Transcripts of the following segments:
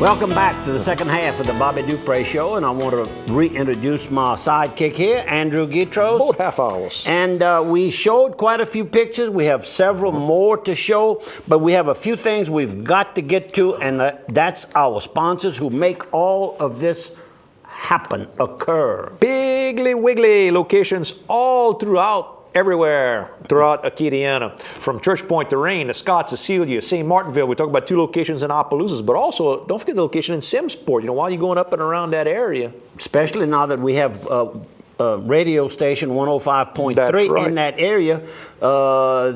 Welcome back to the second half of the Bobby Dupre Show, and I want to reintroduce my sidekick here, Andrew Gitros. Both half hours. And we showed quite a few pictures. We have several more to show, but we have a few things we've got to get to, and that's our sponsors who make all of this happen, occur. Piggly Wiggly locations all throughout everywhere throughout Acadiana, from Church Point to Rain, to Scott, Cecilia, St. Martinville. We talk about 2 locations in Opelousas, but also don't forget the location in Simsport. You know, while you're going up and around that area, especially now that we have radio station 105.3 right. in that area,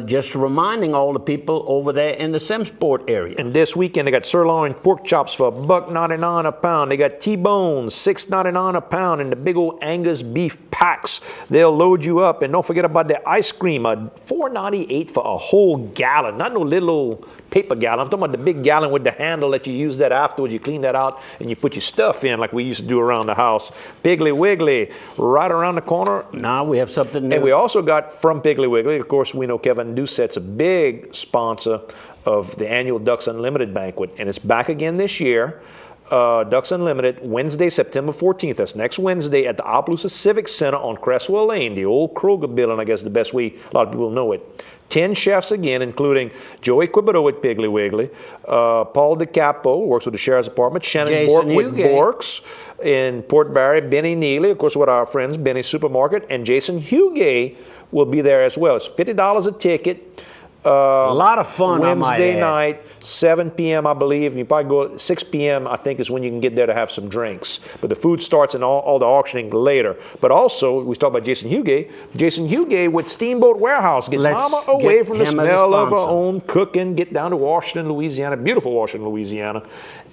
just reminding all the people over there in the Simsport area. And this weekend they got sirloin pork chops for $1.99 a pound. They got T-bones, $6.99 a pound, and the big old Angus beef packs. They'll load you up. And don't forget about the ice cream, $4.98 for a whole gallon, not no little old paper gallon. I'm talking about the big gallon with the handle that you use that afterwards. You clean that out and you put your stuff in like we used to do around the house. Piggly Wiggly, right around the corner. Now we have something new. And we also got from Piggly Wiggly, of course, we know Kevin Doucette's a big sponsor of the annual Ducks Unlimited banquet, and it's back again this year. Ducks Unlimited, Wednesday, September 14th. That's next Wednesday at the Opelousas Civic Center on Cresswell Lane, the old Kroger building, I guess the best way a lot of people know it. 10 chefs again, including Joey Quibido with Piggly Wiggly, Paul DeCapo, works with the Sheriff's Department, Shannon Bork with Borks in Port Barre, Benny Neely, of course, with our friends, Benny's Supermarket, and Jason Hugay will be there as well. It's $50 a ticket. A lot of fun, Wednesday night, 7 p.m., I believe. And you probably go at 6 p.m., I think, is when you can get there to have some drinks. But the food starts and all the auctioning later. But also, we talked about Jason Hugay. Jason Hugay with Steamboat Warehouse. Get mama away from the smell of her own cooking. Get down to Washington, Louisiana, beautiful Washington, Louisiana,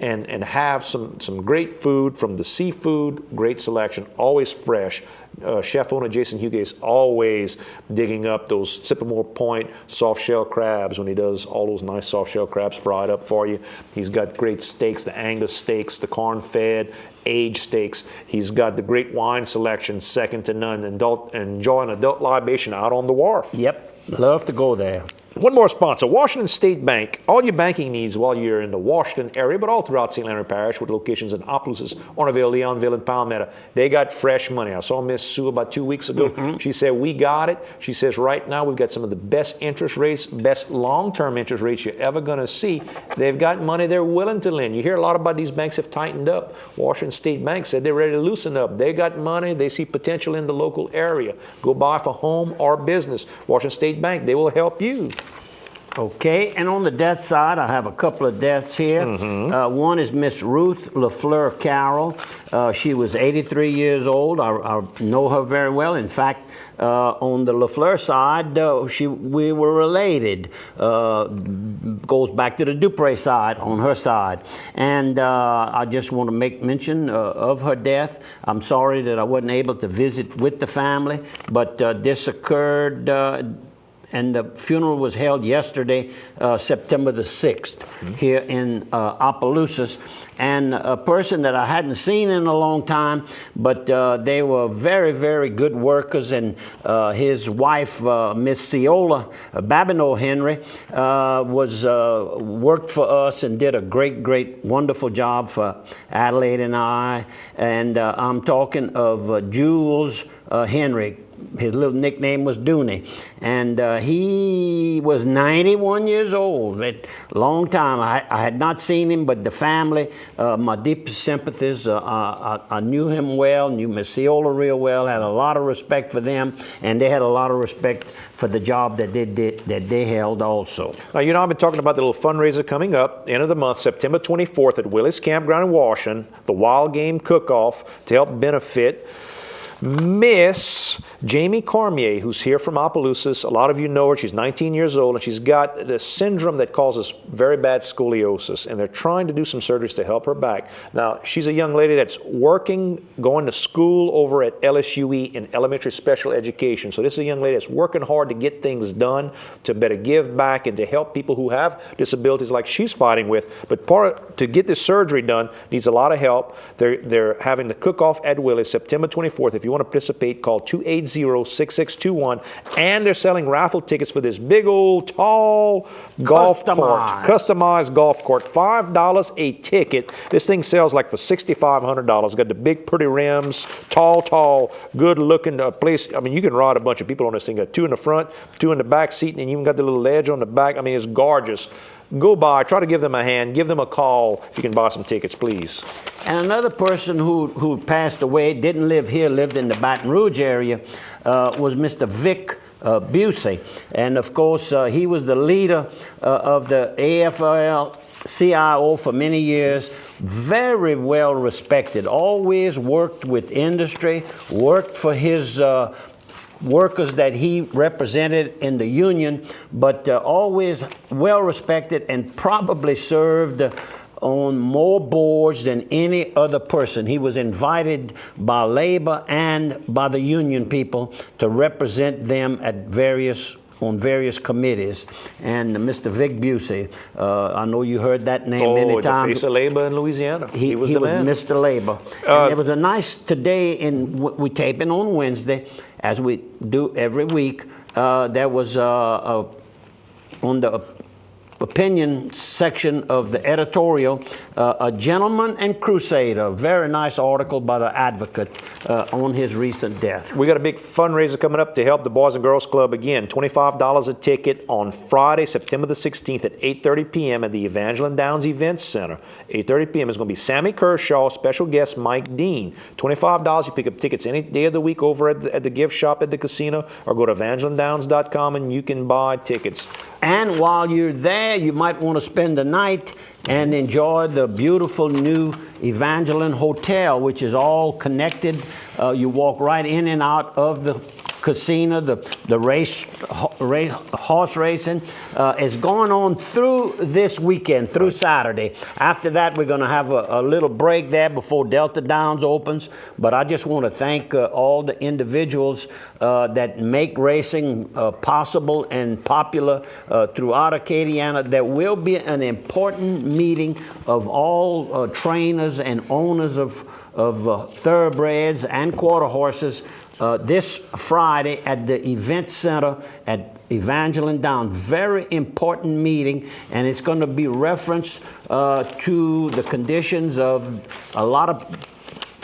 and have some great food from the seafood, great selection, always fresh. Chef owner Jason Hugay is always digging up those Sycamore Point soft shell crabs when he does all those nice soft shell crabs fried up for you. He's got great steaks, the Angus steaks, the corn-fed, aged steaks. He's got the great wine selection, second to none. Enjoy an adult libation out on the wharf. Yep, love to go there. One more sponsor, Washington State Bank. All your banking needs while you're in the Washington area, but all throughout St. Leonard Parish with locations in Opelousas, Orneville, Leonville, and Palmetto. They got fresh money. I saw Miss Sue about 2 weeks ago. Mm-hmm. She said, we got it. She says, right now we've got some of the best interest rates, best long-term interest rates you're ever going to see. They've got money they're willing to lend. You hear a lot about these banks have tightened up. Washington State Bank said they're ready to loosen up. They got money. They see potential in the local area. Go buy for home or business. Washington State Bank, they will help you. Okay, and on the death side, I have a couple of deaths here. Mm-hmm. One is Miss Ruth LaFleur Carroll. She was 83 years old. I know her very well. In fact, on the LaFleur side, we were related. Goes back to the Dupre side, on her side. And I just want to make mention of her death. I'm sorry that I wasn't able to visit with the family, but this occurred and the funeral was held yesterday, September the 6th, here in Opelousas. And a person that I hadn't seen in a long time, but they were very, very good workers. And his wife, Miss Ciola Babineau Henry, worked for us and did a great, great, wonderful job for Adelaide and I. And I'm talking of Jules Henry. His little nickname was Dooney, and he was 91 years old. Long time. I had not seen him, but the family, my deepest sympathies. I knew him well, knew Miss Ciola real well, had a lot of respect for them, and they had a lot of respect for the job that they did, that they held also. Now, you know, I've been talking about the little fundraiser coming up, end of the month, September 24th at Willis Campground in Washington, the Wild Game Cook-Off to help benefit Miss Jamie Cormier, who's here from Opelousas. A lot of you know her. She's 19 years old, and she's got the syndrome that causes very bad scoliosis, and they're trying to do some surgeries to help her back. Now, she's a young lady that's working, going to school over at LSUE in elementary special education. So this is a young lady that's working hard to get things done, to better give back, and to help people who have disabilities like she's fighting with. But to get this surgery done needs a lot of help. They're having the cook-off at Willis September 24th. If you want to participate, call 280-6621. And they're selling raffle tickets for this big old tall golf court. Customized golf court. $5 a ticket. This thing sells like for $6,500. Got the big pretty rims, tall, good looking place. I mean, you can ride a bunch of people on this thing. Got 2 in the front, 2 in the back seat, and you even got the little ledge on the back. I mean, it's gorgeous. Go by, try to give them a hand, give them a call if you can buy some tickets, please. And another person who passed away, didn't live here, lived in the Baton Rouge area, was Mr. Vic Busey. And of course, he was the leader of the AFL-CIO for many years. Very well respected, always worked with industry, worked for his workers that he represented in the union, but always well respected and probably served on more boards than any other person. He was invited by labor and by the union people to represent them at on various committees. And Mr. Vic Busey, I know you heard that name many times. The face of labor in Louisiana. He was the man. Mr. Labor. And there was a nice, today, we taping on Wednesday, as we do every week, there was on the opinion section of the editorial, a gentleman and crusader, a very nice article by the Advocate on his recent death. We got a big fundraiser coming up to help the Boys and Girls Club again. $25 a ticket on Friday, September the 16th at 8:30 p.m. at the Evangeline Downs Events Center. 8:30 p.m. is going to be Sammy Kershaw, special guest Mike Dean. $25. You pick up tickets any day of the week over at the gift shop at the casino, or go to evangelinedowns.com and you can buy tickets. And while you're there, you might want to spend the night and enjoy the beautiful new Evangeline Hotel, which is all connected. You walk right in and out of the casino. The horse racing is going on through this weekend, through Saturday. After that, we're going to have a little break there before Delta Downs opens. But I just want to thank all the individuals that make racing possible and popular throughout Acadiana. There will be an important meeting of all trainers and owners of thoroughbreds and quarter horses this Friday at the event center at Evangeline Downs. Very important meeting, and it's going to be reference to the conditions of a lot of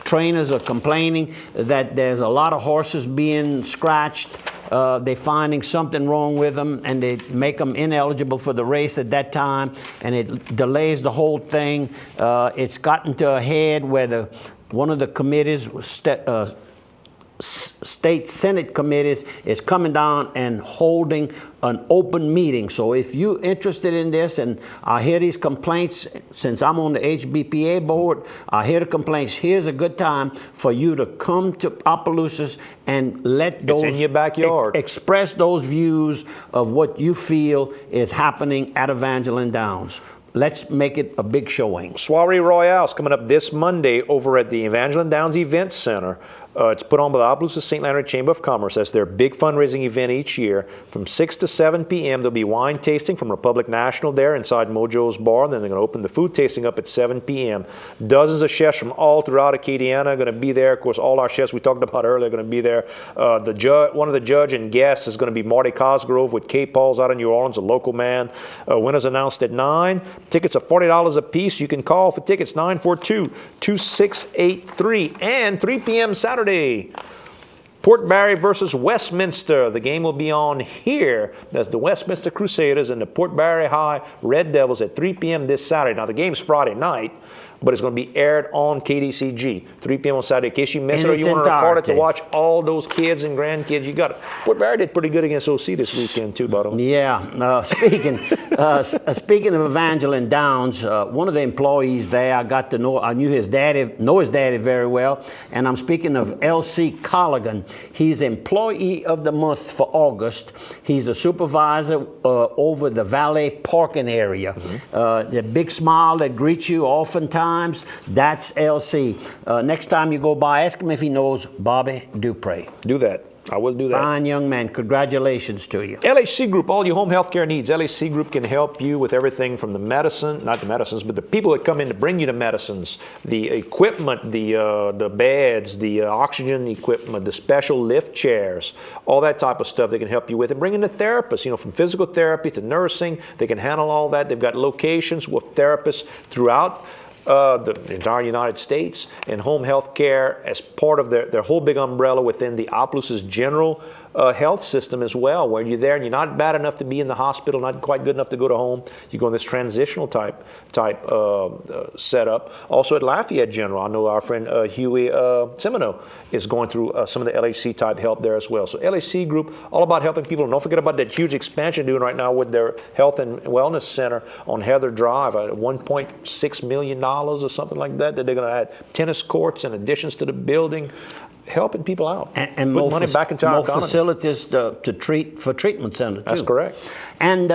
trainers are complaining that there's a lot of horses being scratched. They're finding something wrong with them, and they make them ineligible for the race at that time, and it delays the whole thing. It's gotten to a head where one of the committees, state Senate committees, is coming down and holding an open meeting. So if you're interested in this, and I hear these complaints, since I'm on the HBPA board, I hear the complaints. Here's a good time for you to come to Opelousas and let those, it's in your backyard, express those views of what you feel is happening at Evangeline Downs. Let's make it a big showing. Soiree Royale is coming up this Monday over at the Evangeline Downs Events Center. It's put on by the Opelousas St. Leonard Chamber of Commerce. That's their big fundraising event each year. From 6 to 7 p.m., there'll be wine tasting from Republic National there inside Mojo's Bar. Then they're going to open the food tasting up at 7 p.m. Dozens of chefs from all throughout Acadiana are going to be there. Of course, all our chefs we talked about earlier are going to be there. One of the judge and guests is going to be Marty Cosgrove with K. Paul's out of New Orleans, a local man. Winners announced at 9. Tickets are $40 a piece. You can call for tickets 942-2683. And 3 p.m. Saturday, Port Barre versus Westminster. The game will be on here. That's the Westminster Crusaders and the Port Barre High Red Devils at 3 p.m. this Saturday. Now, the game's Friday night, but it's going to be aired on KDCG, 3 p.m. on Saturday. In case you miss it or you want to record it to watch all those kids and grandkids, you got it. Port Barre did pretty good against OC this weekend, too, by the way. Yeah. Speaking of Evangeline Downs, one of the employees there, I knew his daddy very well, and I'm speaking of L.C. Colligan. He's Employee of the Month for August. He's a supervisor over the valet parking area. Mm-hmm. The big smile that greets you oftentimes, that's LC. Next time you go by, ask him if he knows Bobby Dupre. Do that. I will do that. Fine young man. Congratulations to you. LHC Group, all your home health care needs. LHC Group can help you with everything from the medicine, not the medicines, but the people that come in to bring you the medicines, the equipment, the beds, the oxygen equipment, the special lift chairs, all that type of stuff they can help you with. And bring in the therapists, from physical therapy to nursing. They can handle all that. They've got locations with therapists throughout the entire United States, and home health care as part of their whole big umbrella within the Opelousas general health system as well, where you're there and you're not bad enough to be in the hospital, not quite good enough to go to home. You go in this transitional type setup. Also at Lafayette General, I know our friend Huey Semino is going through some of the LHC type help there as well. So LHC Group, all about helping people. And don't forget about that huge expansion doing right now with their health and wellness center on Heather Drive, $1.6 million or something like that they're going to add tennis courts and additions to the building, helping people out and put money back into our economy. Facilities to treat for treatment center too. That's correct. And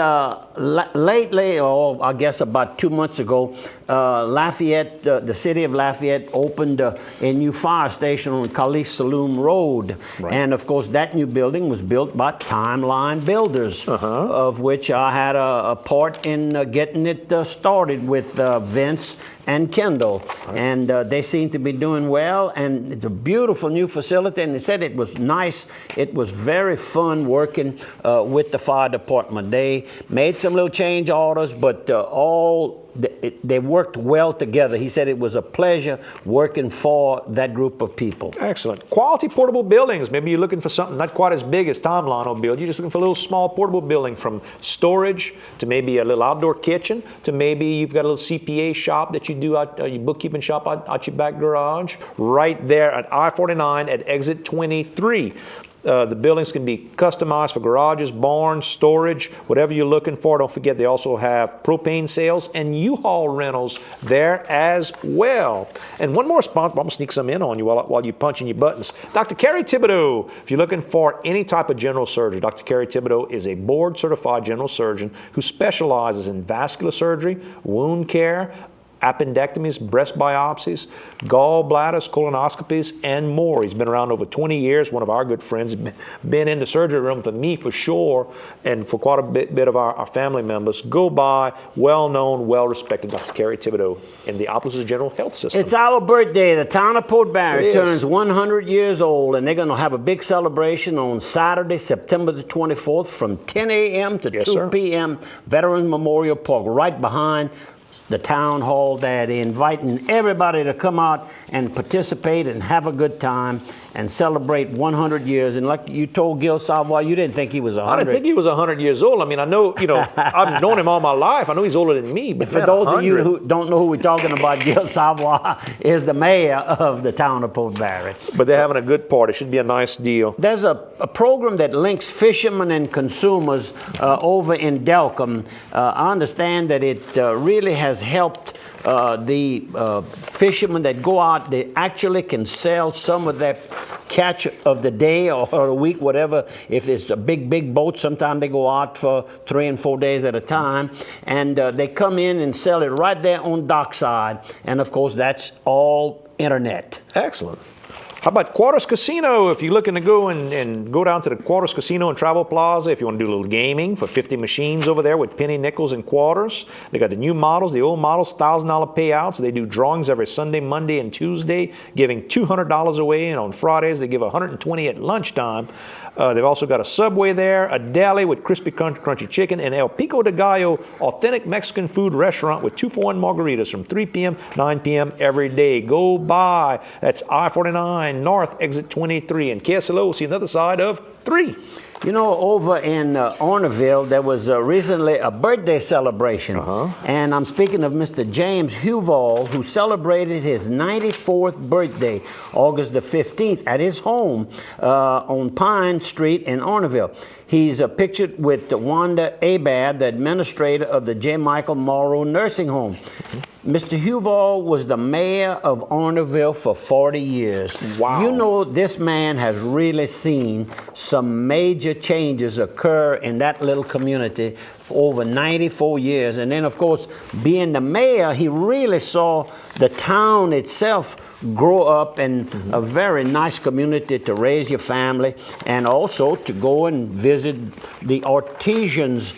lately, or I guess about 2 months ago, Lafayette, the city of Lafayette, opened a new fire station on Khalif Saloom Road. Right. And of course, that new building was built by Timeline Builders, of which I had a part in getting it started with Vince and Kendall. Right. And they seem to be doing well. And it's a beautiful new facility. And they said it was nice. It was very fun working with the fire department. They made some little change orders, but they worked well together. He said it was a pleasure working for that group of people. Excellent. Quality portable buildings. Maybe you're looking for something not quite as big as Timeline will build. You're just looking for a little small portable building, from storage to maybe a little outdoor kitchen to maybe you've got a little CPA shop that you do out, your bookkeeping shop out your back garage, right there at I-49 at exit 23. The buildings can be customized for garages, barns, storage, whatever you're looking for. Don't forget they also have propane sales and U-Haul rentals there as well. And one more sponsor, I'm going to sneak some in on you while you're punching your buttons. Dr. Kerry Thibodeau. If you're looking for any type of general surgery, Dr. Kerry Thibodeau is a board-certified general surgeon who specializes in vascular surgery, wound care, appendectomies, breast biopsies, gallbladders, colonoscopies, and more. He's been around over 20 years, one of our good friends, been in the surgery room with me for sure, and for quite a bit of our family members. Go by, well-known, well-respected Dr. Kerry Thibodeau in the Opelousas General Health System. It's our birthday. The town of Port Barry turns 100 years old, and they're going to have a big celebration on Saturday, September the 24th from 10 a.m. to 2 p.m. Veterans Memorial Park, right behind the town hall there. They're inviting everybody to come out and participate and have a good time and celebrate 100 years. And like you told Gil Savoy, you didn't think he was 100. I didn't think he was 100 years old. I mean, I know, I've known him all my life. I know he's older than me. But for those of you who don't know who we're talking about, Gil Savoy is the mayor of the town of Port Barry. But they're having a good party. Should be a nice deal. There's a program that links fishermen and consumers over in Delcom. I understand that it really has helped the fishermen that go out. They actually can sell some of their catch of the day or a week, whatever. If it's a big boat, sometimes they go out for 3 and 4 days at a time, and they come in and sell it right there on dockside. And of course, that's all internet. Excellent. How about Quarters Casino? If you're looking to go and go down to the Quarters Casino and Travel Plaza, if you want to do a little gaming for 50 machines over there with penny, nickels, and quarters. They got the new models, the old models, $1,000 payouts. They do drawings every Sunday, Monday, and Tuesday, giving $200 away. And on Fridays, they give $120 at lunchtime. They've also got a Subway there, a deli with crispy crunchy chicken, and El Pico de Gallo, authentic Mexican food restaurant with 2-for-1 margaritas from 3 p.m., 9 p.m. every day. Go by. That's I-49 North, exit 23, and KSLO, see another side of 3. You know, over in Orneville, there was recently a birthday celebration. And I'm speaking of Mr. James Huval, who celebrated his 94th birthday, August the 15th, at his home on Pine Street in Orneville. He's pictured with Wanda Abad, the administrator of the J. Michael Morrow Nursing Home. Mr. Huval was the mayor of Ornerville for 40 years. Wow. You know, this man has really seen some major changes occur in that little community for over 94 years. And then, of course, being the mayor, he really saw the town itself grow up in a very nice community to raise your family and also to go and visit the artisans